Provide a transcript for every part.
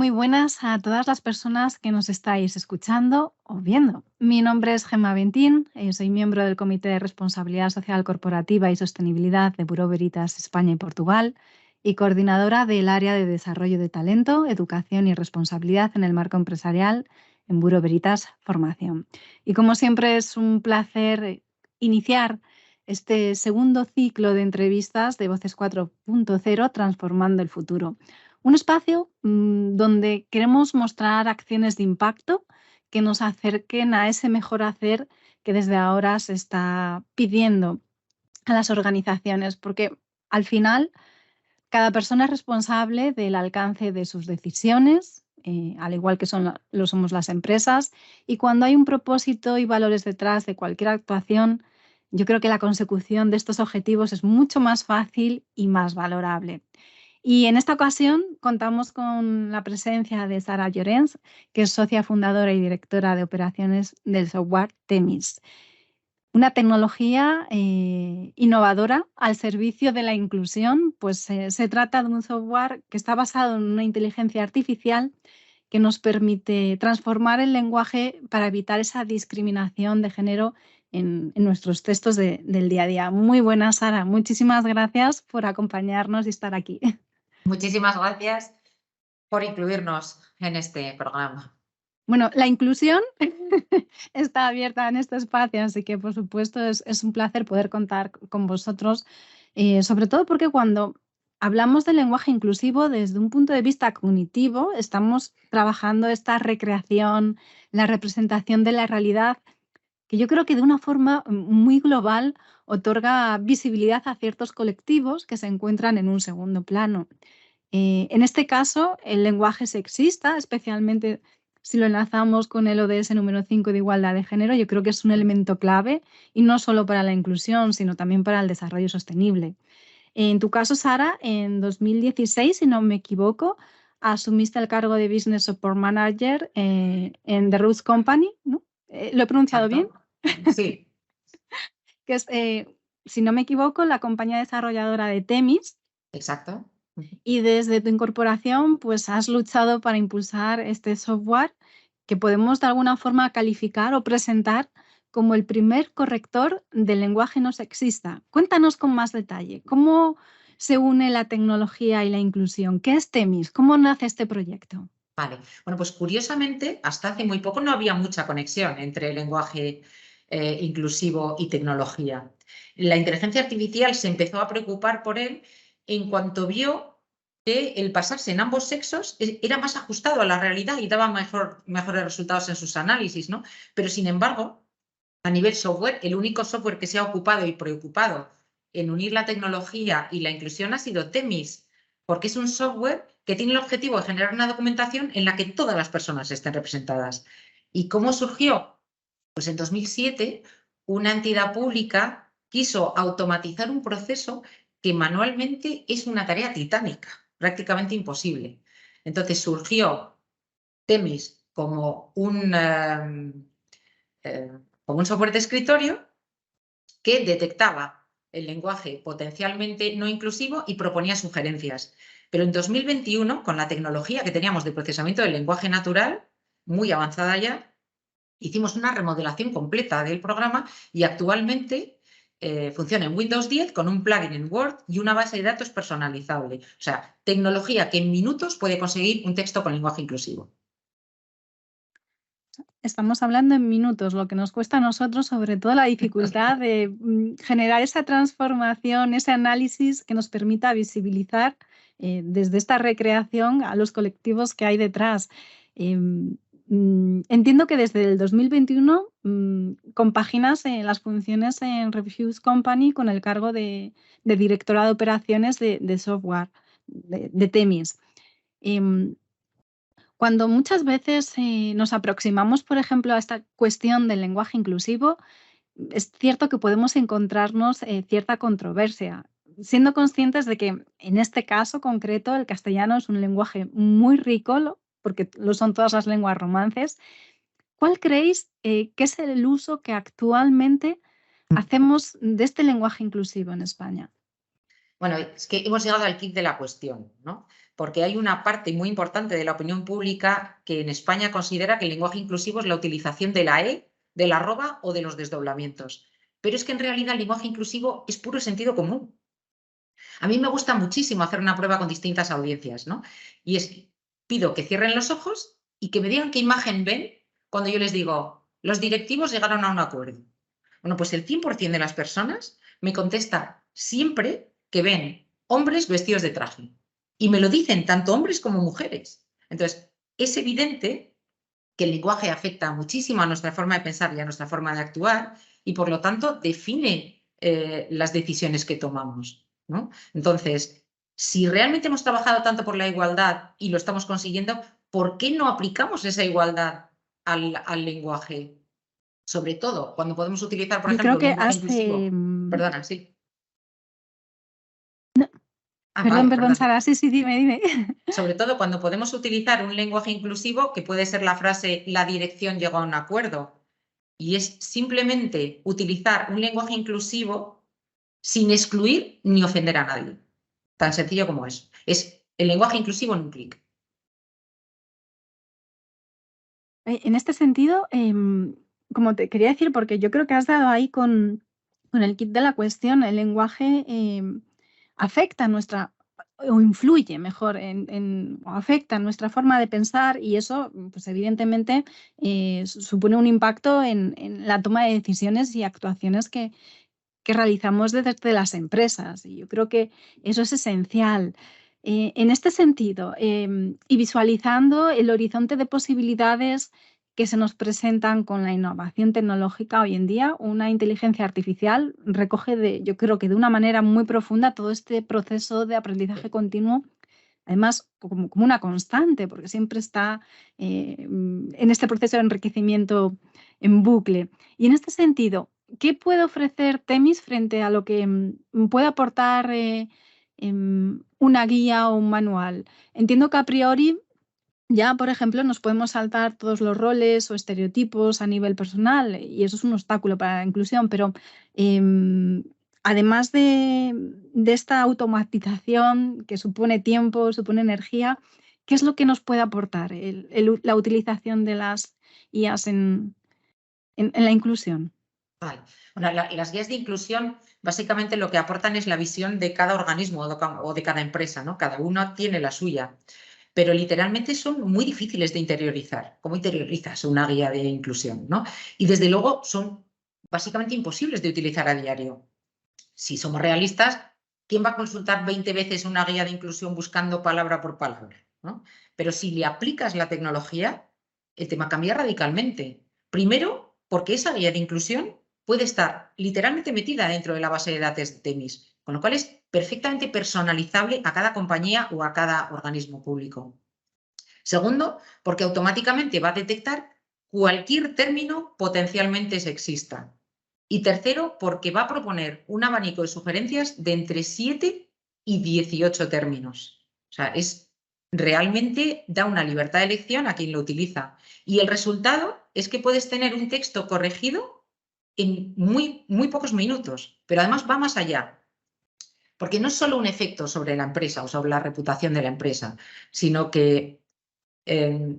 Muy buenas a todas las personas que nos estáis escuchando o viendo. Mi nombre es Gemma Bentín, soy miembro del Comité de Responsabilidad Social Corporativa y Sostenibilidad de Bureau Veritas España y Portugal y coordinadora del área de desarrollo de talento, educación y responsabilidad en el marco empresarial en Bureau Veritas Formación. Y como siempre es un placer iniciar este segundo ciclo de entrevistas de Voces 4.0 Transformando el Futuro. Un espacio donde queremos mostrar acciones de impacto que nos acerquen a ese mejor hacer que desde ahora se está pidiendo a las organizaciones, porque al final cada persona es responsable del alcance de sus decisiones, al igual que lo somos las empresas, y cuando hay un propósito y valores detrás de cualquier actuación, yo creo que la consecución de estos objetivos es mucho más fácil y más valorable. Y en esta ocasión contamos con la presencia de Sara Llorens, que es socia fundadora y directora de operaciones del software Temis, una tecnología innovadora al servicio de la inclusión, pues se trata de un software que está basado en una inteligencia artificial que nos permite transformar el lenguaje para evitar esa discriminación de género en nuestros textos del día a día. Muy buenas, Sara. Muchísimas gracias por acompañarnos y estar aquí. Muchísimas gracias por incluirnos en este programa. Bueno, la inclusión está abierta en este espacio, así que por supuesto es un placer poder contar con vosotros, sobre todo porque cuando hablamos del lenguaje inclusivo desde un punto de vista cognitivo, estamos trabajando esta recreación, la representación de la realidad, que yo creo que de una forma muy global otorga visibilidad a ciertos colectivos que se encuentran en un segundo plano. En este caso, el lenguaje sexista, especialmente si lo enlazamos con el ODS número 5 de igualdad de género, yo creo que es un elemento clave y no solo para la inclusión, sino también para el desarrollo sostenible. En tu caso, Sara, en 2016, si no me equivoco, asumiste el cargo de Business Support Manager en The Roots Company, ¿no? ¿Lo he pronunciado bien? Sí. Que es, si no me equivoco, la compañía desarrolladora de Temis. Exacto. Y desde tu incorporación, pues has luchado para impulsar este software que podemos de alguna forma calificar o presentar como el primer corrector del lenguaje no sexista. Cuéntanos con más detalle, ¿cómo se une la tecnología y la inclusión? ¿Qué es Temis? ¿Cómo nace este proyecto? Vale. Bueno, pues curiosamente, hasta hace muy poco no había mucha conexión entre lenguaje inclusivo y tecnología. La inteligencia artificial se empezó a preocupar por él en cuanto vio que el pasarse en ambos sexos era más ajustado a la realidad y daba mejores resultados en sus análisis, ¿no? Pero sin embargo, a nivel software, el único software que se ha ocupado y preocupado en unir la tecnología y la inclusión ha sido Temis, porque es un software que tiene el objetivo de generar una documentación en la que todas las personas estén representadas. ¿Y cómo surgió? Pues en 2007 una entidad pública quiso automatizar un proceso que manualmente es una tarea titánica, prácticamente imposible. Entonces surgió Temis como un software de escritorio que detectaba el lenguaje potencialmente no inclusivo y proponía sugerencias. Pero en 2021, con la tecnología que teníamos de procesamiento del lenguaje natural, muy avanzada ya, hicimos una remodelación completa del programa y actualmente funciona en Windows 10 con un plugin en Word y una base de datos personalizable. O sea, tecnología que en minutos puede conseguir un texto con lenguaje inclusivo. Estamos hablando en minutos, lo que nos cuesta a nosotros, sobre todo la dificultad de generar esa transformación, ese análisis que nos permita visibilizar desde esta recreación a los colectivos que hay detrás. Entiendo que desde el 2021 compaginas las funciones en Reviews Company con el cargo de directora de operaciones de software de Temis. Cuando muchas veces nos aproximamos, por ejemplo, a esta cuestión del lenguaje inclusivo, es cierto que podemos encontrarnos cierta controversia, siendo conscientes de que en este caso concreto el castellano es un lenguaje muy rico, porque lo son todas las lenguas romances. ¿Cuál creéis que es el uso que actualmente hacemos de este lenguaje inclusivo en España? Bueno, es que hemos llegado al kit de la cuestión, ¿no? Porque hay una parte muy importante de la opinión pública que en España considera que el lenguaje inclusivo es la utilización de la E, del arroba o de los desdoblamientos. Pero es que en realidad el lenguaje inclusivo es puro sentido común. A mí me gusta muchísimo hacer una prueba con distintas audiencias, ¿no? Y es, pido que cierren los ojos y que me digan qué imagen ven cuando yo les digo, los directivos llegaron a un acuerdo. Bueno, pues el 100% de las personas me contesta siempre que ven hombres vestidos de traje. Y me lo dicen tanto hombres como mujeres. Entonces, es evidente que el lenguaje afecta muchísimo a nuestra forma de pensar y a nuestra forma de actuar y, por lo tanto, define las decisiones que tomamos, ¿no? Entonces, si realmente hemos trabajado tanto por la igualdad y lo estamos consiguiendo, ¿por qué no aplicamos esa igualdad al lenguaje? Sobre todo cuando podemos utilizar, por Yo creo ejemplo, un que lenguaje inclusivo. Perdona, sí. Vale, perdón, perdona. Sara, sí, dime. Sobre todo cuando podemos utilizar un lenguaje inclusivo, que puede ser la frase la dirección llegó a un acuerdo. Y es simplemente utilizar un lenguaje inclusivo sin excluir ni ofender a nadie. Tan sencillo como eso. Es el lenguaje inclusivo en un clic. En este sentido, como te quería decir, porque yo creo que has dado ahí con el kit de la cuestión, el lenguaje afecta nuestra, o influye mejor, o afecta nuestra forma de pensar y eso, pues evidentemente, supone un impacto en la toma de decisiones y actuaciones que realizamos desde las empresas. Y yo creo que eso es esencial. En este sentido, y visualizando el horizonte de posibilidades que se nos presentan con la innovación tecnológica hoy en día, una inteligencia artificial recoge, yo creo que de una manera muy profunda todo este proceso de aprendizaje continuo, además como una constante, porque siempre está en este proceso de enriquecimiento en bucle. Y en este sentido, ¿qué puede ofrecer Temis frente a lo que puede aportar una guía o un manual? Entiendo que a priori ya, por ejemplo, nos podemos saltar todos los roles o estereotipos a nivel personal y eso es un obstáculo para la inclusión, pero además de esta automatización que supone tiempo, supone energía, ¿qué es lo que nos puede aportar la utilización de las IAs en la inclusión? Vale. Bueno, las guías de inclusión básicamente lo que aportan es la visión de cada organismo o de cada empresa, ¿no? Cada uno tiene la suya, pero literalmente son muy difíciles de interiorizar. ¿Cómo interiorizas una guía de inclusión, ¿no? Y desde luego son básicamente imposibles de utilizar a diario. Si somos realistas, ¿quién va a consultar 20 veces una guía de inclusión buscando palabra por palabra, ¿no? Pero si le aplicas la tecnología, el tema cambia radicalmente. Primero, porque esa guía de inclusión puede estar literalmente metida dentro de la base de datos de Temis, con lo cual es perfectamente personalizable a cada compañía o a cada organismo público. Segundo, porque automáticamente va a detectar cualquier término potencialmente sexista. Y tercero, porque va a proponer un abanico de sugerencias de entre 7 y 18 términos. O sea, realmente da una libertad de elección a quien lo utiliza. Y el resultado es que puedes tener un texto corregido en muy, muy pocos minutos, pero además va más allá. Porque no es solo un efecto sobre la empresa o sobre la reputación de la empresa, sino que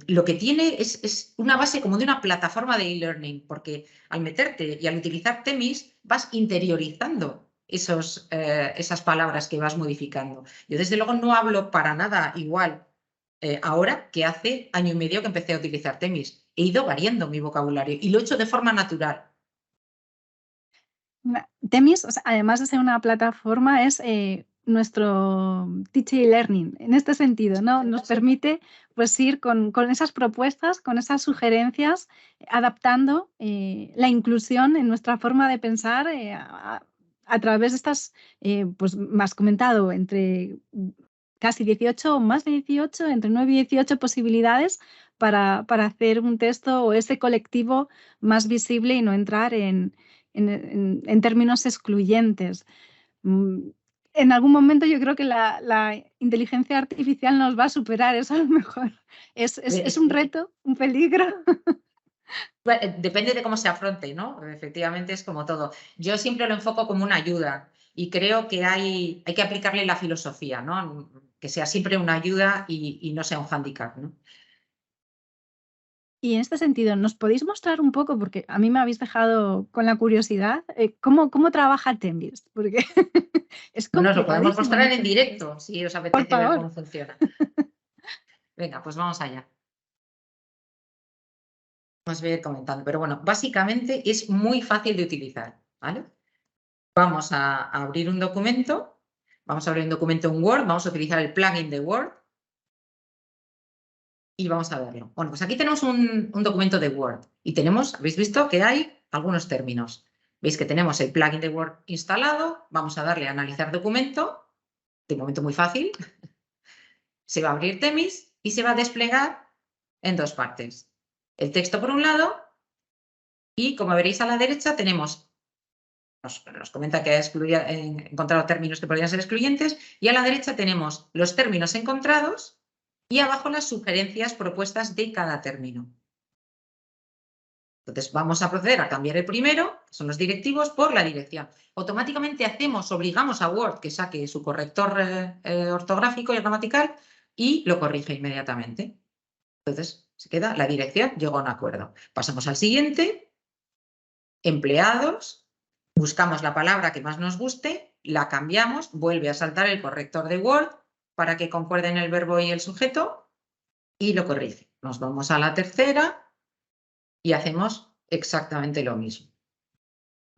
lo que tiene es una base como de una plataforma de e-learning, porque al meterte y al utilizar Temis vas interiorizando esas palabras que vas modificando. Yo desde luego no hablo para nada igual ahora que hace año y medio que empecé a utilizar Temis. He ido variando mi vocabulario y lo he hecho de forma natural. Temis, o sea, además de ser una plataforma, es nuestro teaching y learning en este sentido, ¿no? Nos permite pues ir con esas propuestas, con esas sugerencias, adaptando la inclusión en nuestra forma de pensar a través de estas, pues más comentado, entre casi 18 o más de 18, entre 9 y 18 posibilidades para hacer un texto o ese colectivo más visible y no entrar en términos excluyentes. En algún momento yo creo que la inteligencia artificial nos va a superar, eso a lo mejor es un reto, un peligro. Depende de cómo se afronte, ¿no? Efectivamente es como todo. Yo siempre lo enfoco como una ayuda. y creo que hay que aplicarle la filosofía, ¿no? Que sea siempre una ayuda y no sea un hándicap, ¿no? Y en este sentido, ¿nos podéis mostrar un poco, porque a mí me habéis dejado con la curiosidad, cómo trabaja Themis? Porque es Bueno, os lo podemos complicadísimo en mostrar en muchos casos. directo, si os Por apetece ver favor. cómo funciona. Venga, pues vamos allá. Os voy a ir comentando, pero bueno, básicamente es muy fácil de utilizar, ¿vale? Vamos a abrir un documento, vamos a abrir un documento en Word, vamos a utilizar el plugin de Word y vamos a verlo. Bueno, pues aquí tenemos un documento de Word y tenemos, habéis visto que hay algunos términos. Veis que tenemos el plugin de Word instalado, vamos a darle a analizar documento, de momento muy fácil, se va a abrir Themis y se va a desplegar en dos partes. El texto por un lado y, como veréis a la derecha, tenemos, nos comenta que ha encontrado términos que podrían ser excluyentes, y a la derecha tenemos los términos encontrados y abajo las sugerencias propuestas de cada término. Entonces vamos a proceder a cambiar el primero, que son los directivos, por la dirección. Automáticamente obligamos a Word que saque su corrector ortográfico y gramatical y lo corrige inmediatamente. Entonces se queda la dirección, llegó a un acuerdo. Pasamos al siguiente, empleados, buscamos la palabra que más nos guste, la cambiamos, vuelve a saltar el corrector de Word para que concuerden el verbo y el sujeto y lo corrige. Nos vamos a la tercera y hacemos exactamente lo mismo.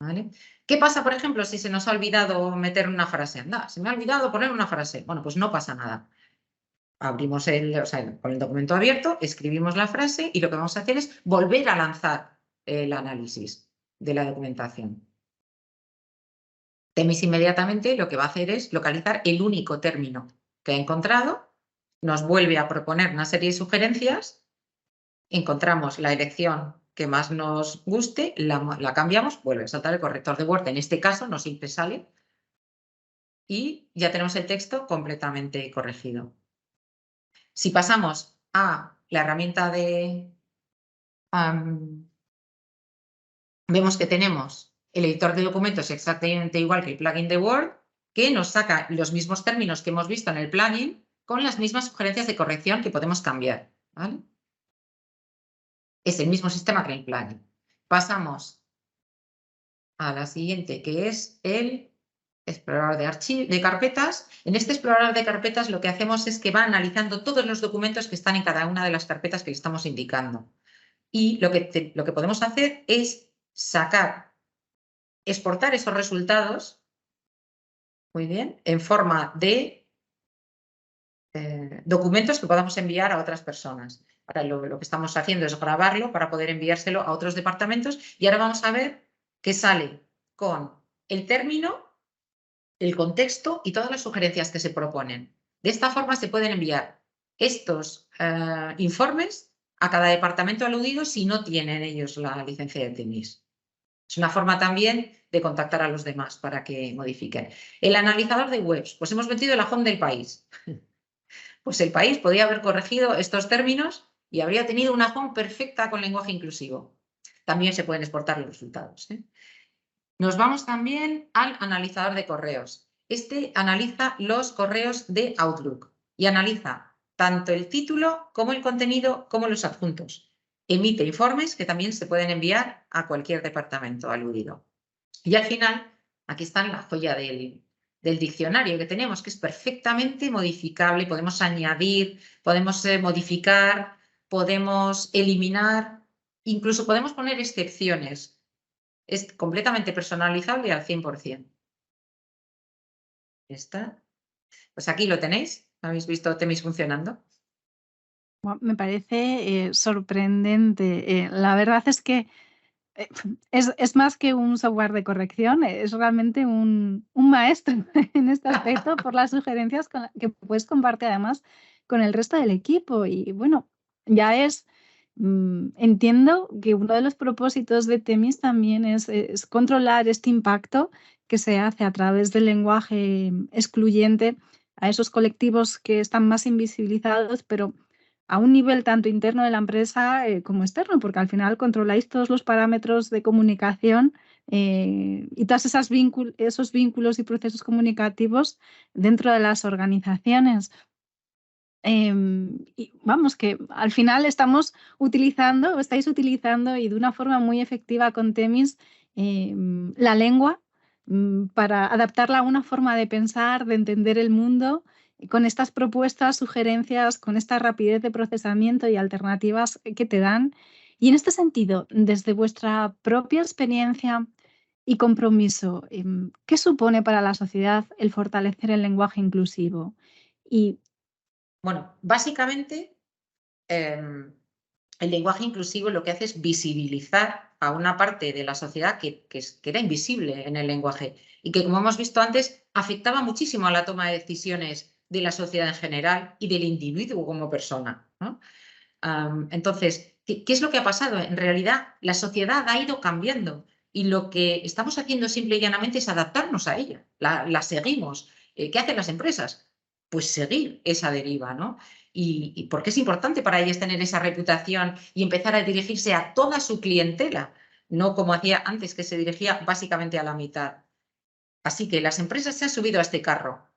¿Vale? ¿Qué pasa, por ejemplo, si se nos ha olvidado meter una frase? Anda, se me ha olvidado poner una frase. Bueno, pues no pasa nada. Abrimos con el documento abierto, escribimos la frase y lo que vamos a hacer es volver a lanzar el análisis de la documentación. Themis inmediatamente lo que va a hacer es localizar el único término que ha encontrado, nos vuelve a proponer una serie de sugerencias, encontramos la elección que más nos guste, la cambiamos, vuelve a saltar el corrector de Word, en este caso no siempre sale, y ya tenemos el texto completamente corregido. Si pasamos a la herramienta de... vemos que tenemos el editor de documentos exactamente igual que el plugin de Word, que nos saca los mismos términos que hemos visto en el plugin con las mismas sugerencias de corrección que podemos cambiar, ¿vale? Es el mismo sistema que el plugin. Pasamos a la siguiente, que es el explorador de carpetas. En este explorador de carpetas lo que hacemos es que va analizando todos los documentos que están en cada una de las carpetas que le estamos indicando. Y lo que podemos hacer es exportar esos resultados, muy bien, en forma de documentos que podamos enviar a otras personas. Ahora lo que estamos haciendo es grabarlo para poder enviárselo a otros departamentos y ahora vamos a ver que sale con el término, el contexto y todas las sugerencias que se proponen. De esta forma se pueden enviar estos informes a cada departamento aludido si no tienen ellos la licencia de Themis. Es una forma también de contactar a los demás para que modifiquen. El analizador de webs, pues hemos metido la home del país. Pues el país podría haber corregido estos términos y habría tenido una home perfecta con lenguaje inclusivo. También se pueden exportar los resultados, ¿eh? Nos vamos también al analizador de correos. Este analiza los correos de Outlook y analiza tanto el título como el contenido como los adjuntos. Emite informes que también se pueden enviar a cualquier departamento aludido. Y al final, aquí está la joya del diccionario que tenemos, que es perfectamente modificable. Podemos añadir, podemos modificar, podemos eliminar, incluso podemos poner excepciones. Es completamente personalizable al 100%. ¿Está? Pues aquí lo tenéis. ¿Habéis visto Themis funcionando? Me parece sorprendente. La verdad es que es más que un software de corrección, es realmente un maestro en este aspecto por las sugerencias que puedes compartir además con el resto del equipo. Y bueno, ya entiendo que uno de los propósitos de Themis también es controlar este impacto que se hace a través del lenguaje excluyente a esos colectivos que están más invisibilizados, pero a un nivel tanto interno de la empresa como externo, porque al final controláis todos los parámetros de comunicación y todos esos vínculos y procesos comunicativos dentro de las organizaciones. Y vamos, que al final estáis utilizando y de una forma muy efectiva con Temis la lengua para adaptarla a una forma de pensar, de entender el mundo, con estas propuestas, sugerencias, con esta rapidez de procesamiento y alternativas que te dan. Y en este sentido, desde vuestra propia experiencia y compromiso, ¿qué supone para la sociedad el fortalecer el lenguaje inclusivo? Y Bueno, básicamente el lenguaje inclusivo lo que hace es visibilizar a una parte de la sociedad que era invisible en el lenguaje y que, como hemos visto antes, afectaba muchísimo a la toma de decisiones de la sociedad en general y del individuo como persona, ¿no? Entonces, ¿qué es lo que ha pasado? En realidad, la sociedad ha ido cambiando y lo que estamos haciendo simple y llanamente es adaptarnos a ella. La seguimos. ¿Qué hacen las empresas? Pues seguir esa deriva, ¿no? Y porque es importante para ellas tener esa reputación y empezar a dirigirse a toda su clientela, no como hacía antes, que se dirigía básicamente a la mitad. Así que las empresas se han subido a este carro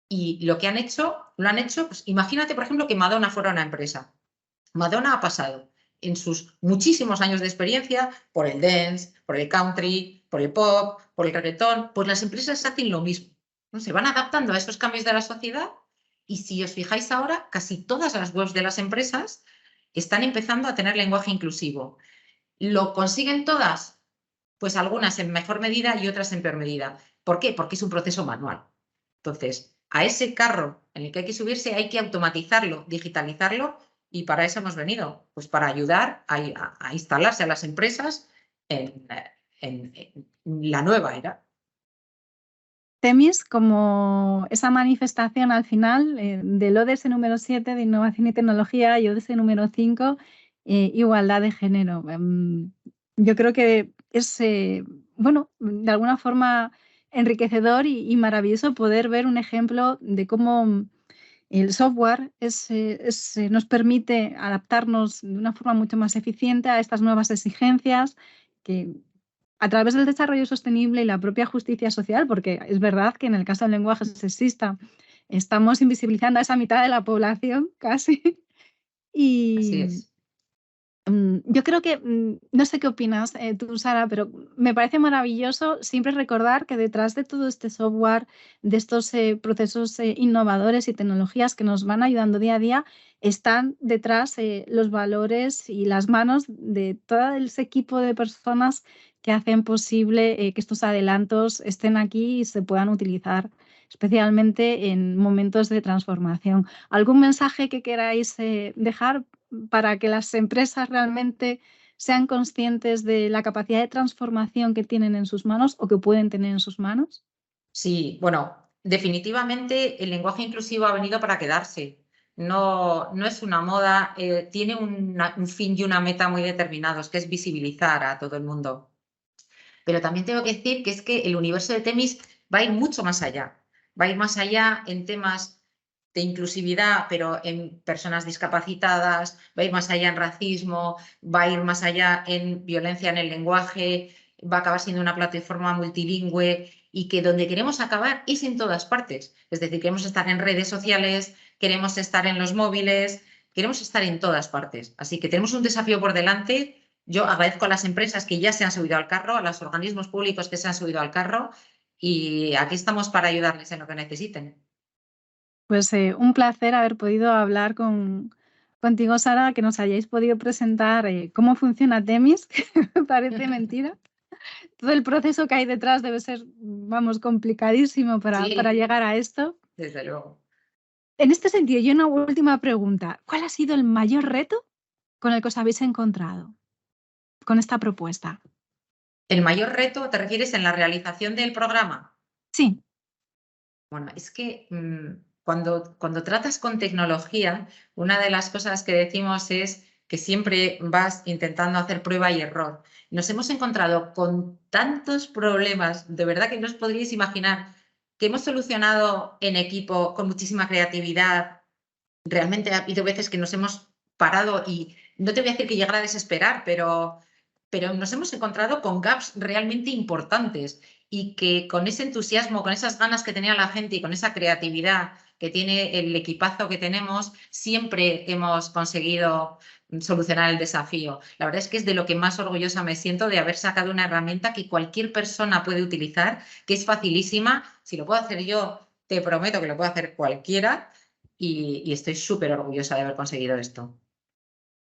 y lo han hecho, pues imagínate, por ejemplo, que Madonna fuera una empresa. Madonna ha pasado en sus muchísimos años de experiencia por el dance, por el country, por el pop, por el reggaetón, pues las empresas hacen lo mismo, ¿no? Se van adaptando a esos cambios de la sociedad y si os fijáis ahora, casi todas las webs de las empresas están empezando a tener lenguaje inclusivo. ¿Lo consiguen todas? Pues algunas en mejor medida y otras en peor medida. ¿Por qué? Porque es un proceso manual. Entonces, a ese carro en el que hay que subirse hay que automatizarlo, digitalizarlo y para eso hemos venido, pues para ayudar a instalarse a las empresas en la nueva era. Temis como esa manifestación al final del ODS número 7 de Innovación y Tecnología y ODS número 5, Igualdad de Género. Yo creo que es, bueno, de alguna forma enriquecedor y maravilloso poder ver un ejemplo de cómo el software nos permite adaptarnos de una forma mucho más eficiente a estas nuevas exigencias que a través del desarrollo sostenible y la propia justicia social, porque es verdad que en el caso del lenguaje sexista estamos invisibilizando a esa mitad de la población casi. Así Y es. yo creo que, no sé qué opinas tú, Sara, pero me parece maravilloso siempre recordar que detrás de todo este software, de estos procesos innovadores y tecnologías que nos van ayudando día a día, están detrás los valores y las manos de todo ese equipo de personas que hacen posible que estos adelantos estén aquí y se puedan utilizar, especialmente en momentos de transformación. ¿Algún mensaje que queráis dejar para que las empresas realmente sean conscientes de la capacidad de transformación que tienen en sus manos o que pueden tener en sus manos? Sí, bueno, definitivamente el lenguaje inclusivo ha venido para quedarse. No, no es una moda, tiene un fin y una meta muy determinados, que es visibilizar a todo el mundo. Pero también tengo que decir que es que el universo de Temis va a ir mucho más allá. Va a ir más allá en temas de inclusividad, pero en personas discapacitadas, va a ir más allá en racismo, va a ir más allá en violencia en el lenguaje, va a acabar siendo una plataforma multilingüe y que donde queremos acabar es en todas partes. Es decir, queremos estar en redes sociales, queremos estar en los móviles, queremos estar en todas partes. Así que tenemos un desafío por delante. Yo agradezco a las empresas que ya se han subido al carro, a los organismos públicos que se han subido al carro y aquí estamos para ayudarles en lo que necesiten. Pues un placer haber podido hablar contigo, Sara, que nos hayáis podido presentar cómo funciona Temis, que me parece mentira. Todo el proceso que hay detrás debe ser, vamos, complicadísimo para Sí, llegar a esto. desde luego. En este sentido, yo una última pregunta. ¿Cuál ha sido el mayor reto con el que os habéis encontrado con esta propuesta? ¿El mayor reto te refieres en la realización del programa? Sí. Bueno, es que cuando tratas con tecnología, una de las cosas que decimos es que siempre vas intentando hacer prueba y error. Nos hemos encontrado con tantos problemas, de verdad que no os podríais imaginar, que hemos solucionado en equipo con muchísima creatividad. Realmente ha habido veces que nos hemos parado y no te voy a decir que llegar a desesperar, pero pero nos hemos encontrado con gaps realmente importantes y que con ese entusiasmo, con esas ganas que tenía la gente y con esa creatividad que tiene el equipazo que tenemos, siempre hemos conseguido solucionar el desafío. La verdad es que es de lo que más orgullosa me siento, de haber sacado una herramienta que cualquier persona puede utilizar, que es facilísima. Si lo puedo hacer yo, te prometo que lo puede hacer cualquiera, y estoy súper orgullosa de haber conseguido esto.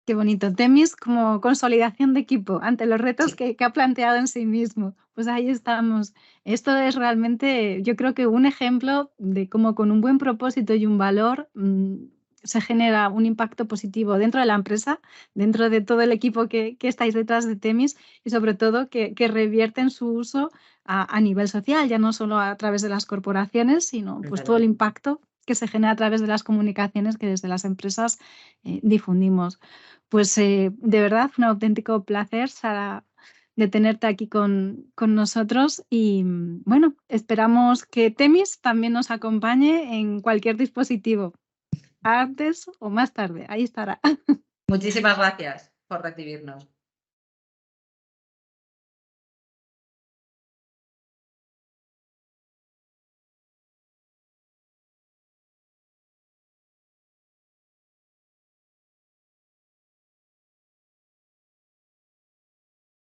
Qué bonito. Temis como consolidación de equipo ante los retos Sí, que ha planteado en sí mismo. Pues ahí estamos. Esto es realmente, yo creo que un ejemplo de cómo con un buen propósito y un valor se genera un impacto positivo dentro de la empresa, dentro de todo el equipo que estáis detrás de Temis, y sobre todo que revierten su uso a nivel social, ya no solo a través de las corporaciones, sino es pues todo verdad. el impacto que se genera a través de las comunicaciones que desde las empresas difundimos. Pues de verdad, un auténtico placer, Sara, de tenerte aquí con nosotros y bueno, esperamos que Temis también nos acompañe en cualquier dispositivo, antes o más tarde, ahí estará. Muchísimas gracias por recibirnos.